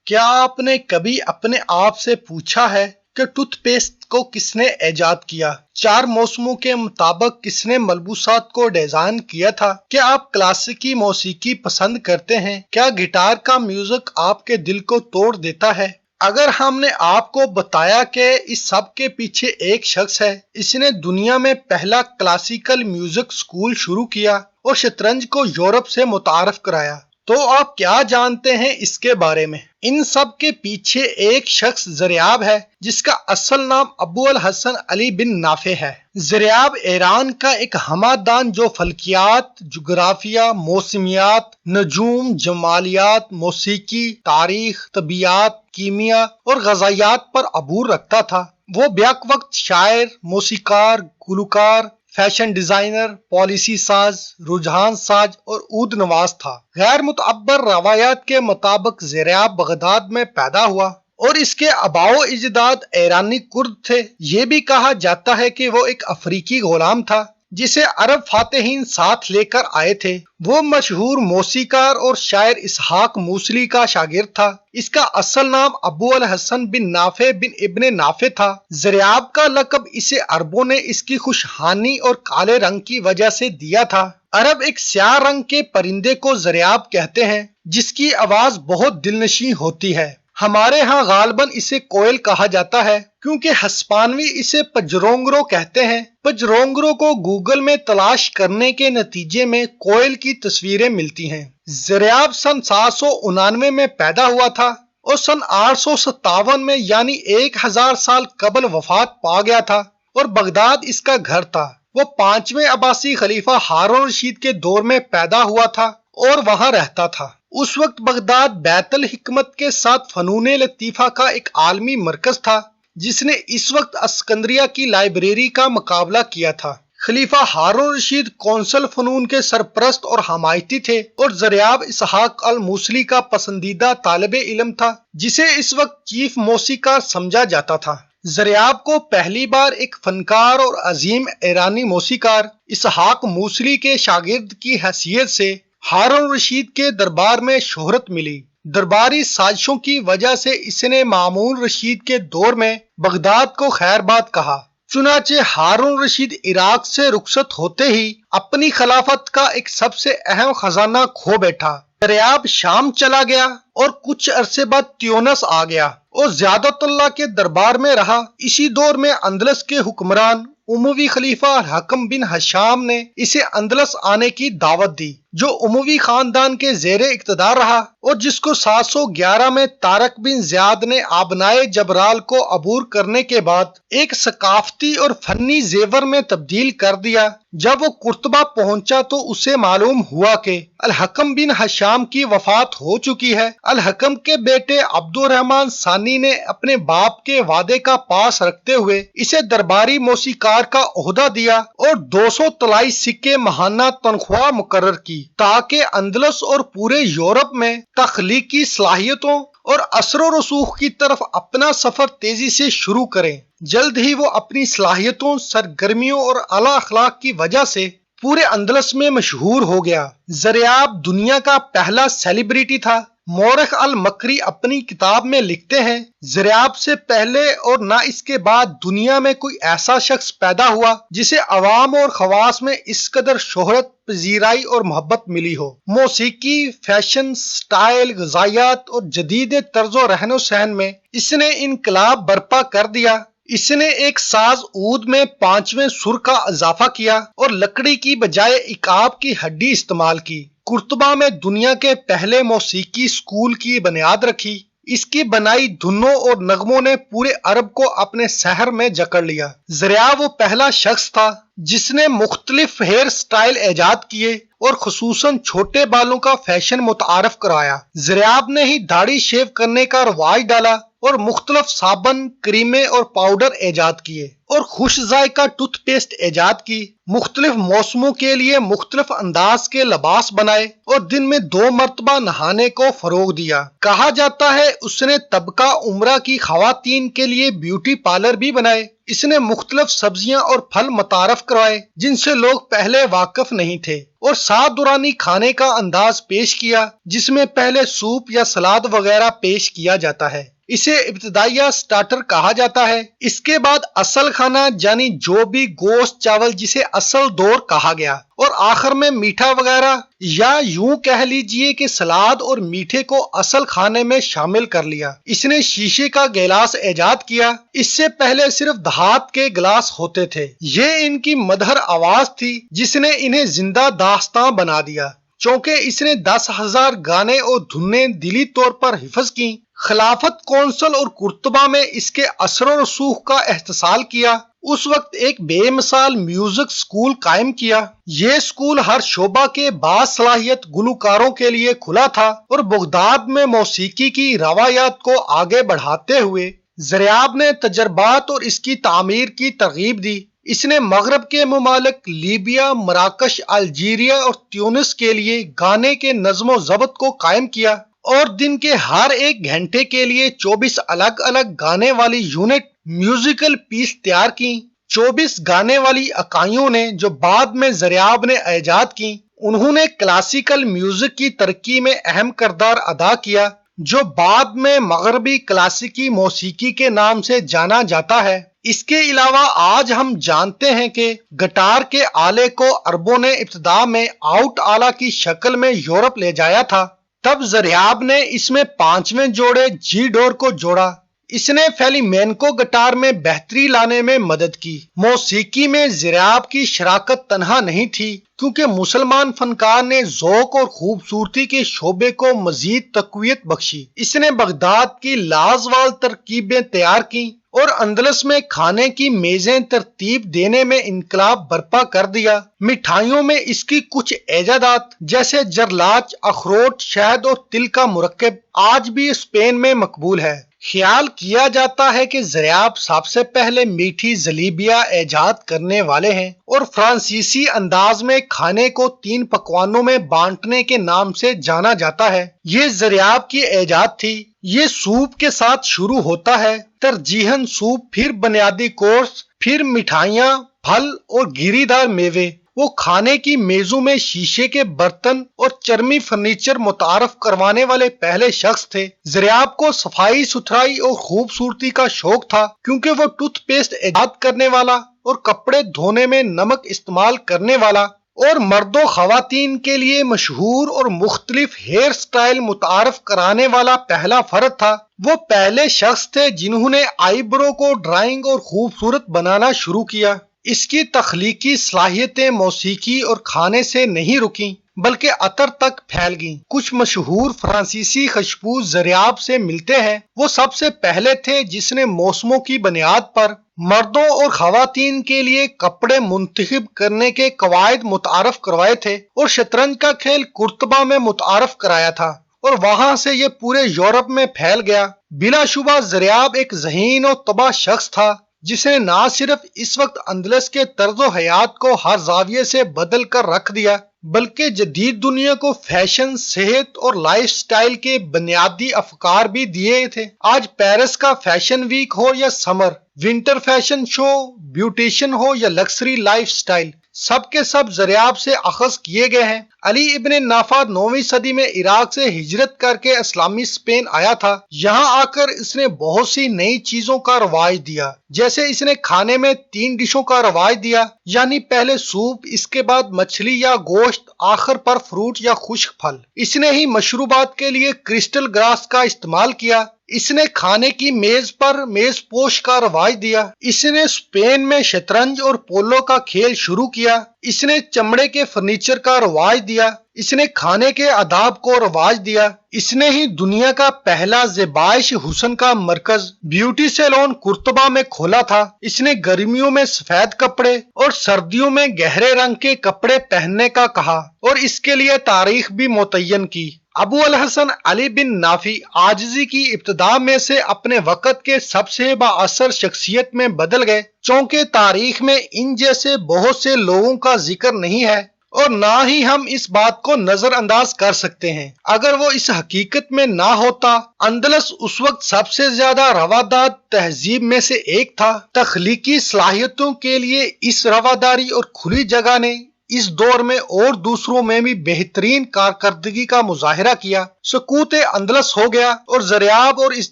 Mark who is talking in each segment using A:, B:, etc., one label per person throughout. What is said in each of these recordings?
A: کیا آپ نے کبھی اپنے آپ سے پوچھا ہے کہ ٹوتھ پیسٹ کو کس نے ایجاد کیا؟ 4 موسموں کے مطابق کس نے ملبوسات کو ڈیزائن کیا تھا؟ کیا آپ کلاسیکی موسیقی پسند کرتے ہیں؟ کیا گٹار کا میوزک آپ کے دل کو توڑ دیتا ہے؟ اگر ہم نے آپ کو بتایا کہ اس سب کے پیچھے ایک شخص ہے، اس نے دنیا میں پہلا کلاسیکل میوزک سکول شروع کیا اور شطرنج کو یورپ سے متعارف کرایا، تو آپ کیا جانتے ہیں اس کے بارے میں؟ ان سب کے پیچھے ایک شخص زریاب ہے جس کا اصل نام ابو الحسن علی بن نافع ہے۔ زریاب ایران کا ایک ہمادان جو فلکیات، جغرافیہ، موسمیات، نجوم، جمالیات، موسیقی، تاریخ، طبیعیات، کیمیا اور غذائیات پر عبور رکھتا تھا۔ وہ بیک وقت شاعر، موسیقار، گلوکار، فیشن ڈیزائنر، پالیسی ساز، رجحان ساز اور عود نواز تھا۔ غیر معتبر روایات کے مطابق زریاب بغداد میں پیدا ہوا اور اس کے آباء و اجداد ایرانی کرد تھے۔ یہ بھی کہا جاتا ہے کہ وہ ایک افریقی غلام تھا جسے عرب فاتحین ساتھ لے کر آئے تھے۔ وہ مشہور موسیقار اور شاعر اسحاق موصلی کا شاگرد تھا۔ اس کا اصل نام ابو الحسن بن نافع بن ابن نافع تھا۔ زریاب کا لقب اسے عربوں نے اس کی خوشحانی اور کالے رنگ کی وجہ سے دیا تھا۔ عرب ایک سیاہ رنگ کے پرندے کو زریاب کہتے ہیں جس کی آواز بہت دلنشیں ہوتی ہے۔ ہمارے ہاں غالباً اسے کوئل کہا جاتا ہے کیونکہ ہسپانوی اسے پجرونگرو کہتے ہیں۔ پجرونگرو کو گوگل میں تلاش کرنے کے نتیجے میں کوئل کی تصویریں ملتی ہیں۔ زریاب سن 799 میں پیدا ہوا تھا اور سن 857 میں یعنی 1000 سال قبل وفات پا گیا تھا اور بغداد اس کا گھر تھا۔ وہ 5ویں عباسی خلیفہ ہارون رشید کے دور میں پیدا ہوا تھا اور وہاں رہتا تھا۔ اس وقت بغداد بیت الحکمت کے ساتھ فنون لطیفہ کا ایک عالمی مرکز تھا جس نے اس وقت اسکندریہ کی لائبریری کا مقابلہ کیا تھا۔ خلیفہ ہارون رشید کونسل فنون کے سرپرست اور حمایتی تھے اور زریاب اسحاق الموصلی کا پسندیدہ طالب علم تھا جسے اس وقت چیف موسیقار سمجھا جاتا تھا۔ زریاب کو پہلی بار ایک فنکار اور عظیم ایرانی موسیقار اسحاق موصلی کے شاگرد کی حیثیت سے ہارون رشید کے دربار میں شہرت ملی۔ درباری سازشوں کی وجہ سے اس نے مامون رشید کے دور میں بغداد کو خیرباد کہا۔ چنانچہ ہارون رشید عراق سے رخصت ہوتے ہی اپنی خلافت کا ایک سب سے اہم خزانہ کھو بیٹھا۔ زریاب شام چلا گیا اور کچھ عرصے بعد تیونس آ گیا اور زیادت اللہ کے دربار میں رہا۔ اسی دور میں اندلس کے حکمران اموی خلیفہ الحکم بن ہشام نے اسے اندلس آنے کی دعوت دی جو اموی خاندان کے زیر اقتدار رہا اور جس کو 711 میں طارق بن زیاد نے آبنائے جبرال کو عبور کرنے کے بعد ایک ثقافتی اور فنی زیور میں تبدیل کر دیا۔ جب وہ قرطبہ پہنچا تو اسے معلوم ہوا کہ الحکم بن ہشام کی وفات ہو چکی ہے۔ الحکم کے بیٹے عبد الرحمن ثانی نے اپنے باپ کے وعدے کا پاس رکھتے ہوئے اسے درباری موسیقار کا عہدہ دیا اور 200 طلائی سکے ماہانہ تنخواہ مقرر کی تاکہ اندلس اور پورے یورپ میں تخلیقی صلاحیتوں اور اثر و رسوخ کی طرف اپنا سفر تیزی سے شروع کریں۔ جلد ہی وہ اپنی صلاحیتوں، سرگرمیوں اور اعلیٰ اخلاق کی وجہ سے پورے اندلس میں مشہور ہو گیا۔ زریاب دنیا کا پہلا سیلیبریٹی تھا۔ مورخ المکری اپنی کتاب میں لکھتے ہیں، زریاب سے پہلے اور نہ اس کے بعد دنیا میں کوئی ایسا شخص پیدا ہوا جسے عوام اور خواص میں اس قدر شہرت، پذیرائی اور محبت ملی ہو۔ موسیقی، فیشن، سٹائل، غذائیت اور جدید طرز و رہن و سہن میں اس نے انقلاب برپا کر دیا۔ اس نے ایک ساز عود میں 5ویں سر کا اضافہ کیا اور لکڑی کی بجائے عقاب کی ہڈی استعمال کی۔ قرطبہ میں دنیا کے پہلے موسیقی سکول کی بنیاد رکھی۔ اس کی بنائی دھنوں اور نغموں نے پورے عرب کو اپنے سحر میں جکڑ لیا۔ زریاب وہ پہلا شخص تھا جس نے مختلف ہیئر سٹائل ایجاد کیے اور خصوصاً چھوٹے بالوں کا فیشن متعارف کرایا۔ زریاب نے ہی داڑھی شیو کرنے کا رواج ڈالا اور مختلف صابن، کریمیں اور پاؤڈر ایجاد کیے اور خوش ذائقہ ٹوتھ پیسٹ ایجاد کی، مختلف موسموں کے لیے مختلف انداز کے لباس بنائے اور دن میں 2 مرتبہ نہانے کو فروغ دیا۔ کہا جاتا ہے اس نے طبقہ عمرہ کی خواتین کے لیے بیوٹی پارلر بھی بنائے۔ اس نے مختلف سبزیاں اور پھل متعارف کروائے جن سے لوگ پہلے واقف نہیں تھے، اور سات دورانی کھانے کا انداز پیش کیا جس میں پہلے سوپ یا سلاد وغیرہ پیش کیا جاتا ہے۔ اسے ابتدائیہ سٹارٹر کہا جاتا ہے۔ اس کے بعد اصل کھانا یعنی جو بھی گوشت چاول جسے اصل دور کہا گیا، اور آخر میں میٹھا وغیرہ، یا یوں کہہ لیجئے کہ سلاد اور میٹھے کو اصل کھانے میں شامل کر لیا۔ اس نے شیشے کا گلاس ایجاد کیا۔ اس سے پہلے صرف دھات کے گلاس ہوتے تھے۔ یہ ان کی مدھر آواز تھی جس نے انہیں زندہ داستاں بنا دیا۔ چونکہ اس نے 10,000 گانے اور دھنیں دلی طور پر حفظ کی، خلافت کونسل اور قرطبہ میں اس کے اثر و رسوخ کا احتسال کیا۔ اس وقت ایک بے مثال میوزک سکول قائم کیا۔ یہ سکول ہر شعبہ کے باصلاحیت گلوکاروں کے لیے کھلا تھا اور بغداد میں موسیقی کی روایات کو آگے بڑھاتے ہوئے زریاب نے تجربات اور اس کی تعمیر کی ترغیب دی۔ اس نے مغرب کے ممالک لیبیا، مراکش، الجیریا اور تیونس کے لیے گانے کے نظم و ضبط کو قائم کیا اور دن کے ہر ایک گھنٹے کے لیے 24 الگ الگ گانے والی یونٹ میوزیکل پیس تیار کی۔ 24 گانے والی اکائیوں نے جو بعد میں زریاب نے ایجاد کی، انہوں نے کلاسیکل میوزک کی ترقی میں اہم کردار ادا کیا جو بعد میں مغربی کلاسیکی موسیقی کے نام سے جانا جاتا ہے۔ اس کے علاوہ آج ہم جانتے ہیں کہ گٹار کے آلے کو عربوں نے ابتدا میں آؤٹ آلہ کی شکل میں یورپ لے جایا تھا۔ تب زریاب نے اس میں 5ویں جوڑے جی ڈور کو جوڑا۔ اس نے فلیمینکو گٹار میں بہتری لانے میں مدد کی۔ موسیقی میں زریاب کی شراکت تنہا نہیں تھی کیونکہ مسلمان فنکار نے ذوق اور خوبصورتی کے شعبے کو مزید تقویت بخشی۔ اس نے بغداد کی لازوال ترکیبیں تیار کی اور اندلس میں کھانے کی میزیں ترتیب دینے میں انقلاب برپا کر دیا۔ مٹھائیوں میں اس کی کچھ ایجادات جیسے جرلاچ، اخروٹ، شہد اور تل کا مرکب آج بھی اسپین میں مقبول ہے۔ خیال کیا جاتا ہے کہ زریاب سب سے پہلے میٹھی جلیبیاں ایجاد کرنے والے ہیں اور فرانسیسی انداز میں کھانے کو 3 پکوانوں میں بانٹنے کے نام سے جانا جاتا ہے۔ یہ زریاب کی ایجاد تھی۔ یہ سوپ کے ساتھ شروع ہوتا ہے، ترجیحاً سوپ، پھر بنیادی کورس، پھر مٹھائیاں، پھل اور گری دار میوے۔ وہ کھانے کی میزوں میں شیشے کے برتن اور چرمی فرنیچر متعارف کروانے والے پہلے شخص تھے۔ زریاب کو صفائی ستھرائی اور خوبصورتی کا شوق تھا کیونکہ وہ ٹوتھ پیسٹ ایجاد کرنے والا اور کپڑے دھونے میں نمک استعمال کرنے والا اور مرد و خواتین کے لیے مشہور اور مختلف ہیئر سٹائل متعارف کرانے والا پہلا فرد تھا۔ وہ پہلے شخص تھے جنہوں نے آئی برو کو ڈرائنگ اور خوبصورت بنانا شروع کیا۔ اس کی تخلیقی صلاحیتیں موسیقی اور کھانے سے نہیں رکیں بلکہ عطر تک پھیل گئیں۔ کچھ مشہور فرانسیسی خوشبو زریاب سے ملتے ہیں۔ وہ سب سے پہلے تھے جس نے موسموں کی بنیاد پر مردوں اور خواتین کے لیے کپڑے منتخب کرنے کے قواعد متعارف کروائے تھے اور شطرنج کا کھیل قرطبہ میں متعارف کرایا تھا اور وہاں سے یہ پورے یورپ میں پھیل گیا۔ بلا شبہ زریاب ایک ذہین و طبع شخص تھا جس نے نہ صرف اس وقت اندلس کے طرز و حیات کو ہر زاویے سے بدل کر رکھ دیا بلکہ جدید دنیا کو فیشن، صحت اور لائف سٹائل کے بنیادی افکار بھی دیے تھے۔ آج پیرس کا فیشن ویک ہو یا سمر، ونٹر فیشن شو، بیوٹیشن ہو یا لکسری لائف سٹائل، سب کے سب زریاب سے اخذ کیے گئے ہیں۔ علی ابن نافع 9ویں صدی میں عراق سے ہجرت کر کے اسلامی اسپین آیا تھا۔ یہاں آ کر اس نے بہت سی نئی چیزوں کا رواج دیا، جیسے اس نے کھانے میں 3 ڈشوں کا رواج دیا، یعنی پہلے سوپ، اس کے بعد مچھلی یا گوشت، آخر پر فروٹ یا خشک پھل۔ اس نے ہی مشروبات کے لیے کرسٹل گراس کا استعمال کیا۔ اس نے کھانے کی میز پر میز پوش کا رواج دیا۔ اس نے اسپین میں شطرنج اور پولو کا کھیل شروع کیا۔ اس نے چمڑے کے فرنیچر کا رواج دیا۔ اس نے کھانے کے آداب کو رواج دیا۔ اس نے ہی دنیا کا پہلا زیبائش حسن کا مرکز بیوٹی سیلون قرطبہ میں کھولا تھا۔ اس نے گرمیوں میں سفید کپڑے اور سردیوں میں گہرے رنگ کے کپڑے پہننے کا کہا اور اس کے لیے تاریخ بھی متعین کی۔ ابو الحسن علی بن نافی عاجزی کی ابتدا میں سے اپنے وقت کے سب سے بااثر شخصیت میں بدل گئے، چونکہ تاریخ میں ان جیسے بہت سے لوگوں کا ذکر نہیں ہے اور نہ ہی ہم اس بات کو نظر انداز کر سکتے ہیں۔ اگر وہ اس حقیقت میں نہ ہوتا، اندلس اس وقت سب سے زیادہ روادار تہذیب میں سے ایک تھا۔ تخلیقی صلاحیتوں کے لیے اس رواداری اور کھلی جگہ نے اس دور میں اور دوسروں میں بھی بہترین کارکردگی کا مظاہرہ کیا۔ سقوط اندلس ہو گیا اور زریاب اور اس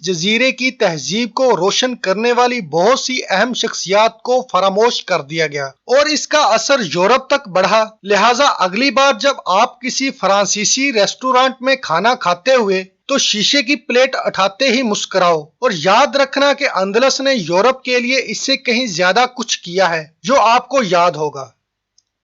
A: جزیرے کی تہذیب کو روشن کرنے والی بہت سی اہم شخصیات کو فراموش کر دیا گیا اور اس کا اثر یورپ تک بڑھا۔ لہٰذا اگلی بار جب آپ کسی فرانسیسی ریسٹورانٹ میں کھانا کھاتے ہوئے تو شیشے کی پلیٹ اٹھاتے ہی مسکراؤ اور یاد رکھنا کہ اندلس نے یورپ کے لیے اس سے کہیں زیادہ کچھ کیا ہے جو آپ کو یاد ہوگا۔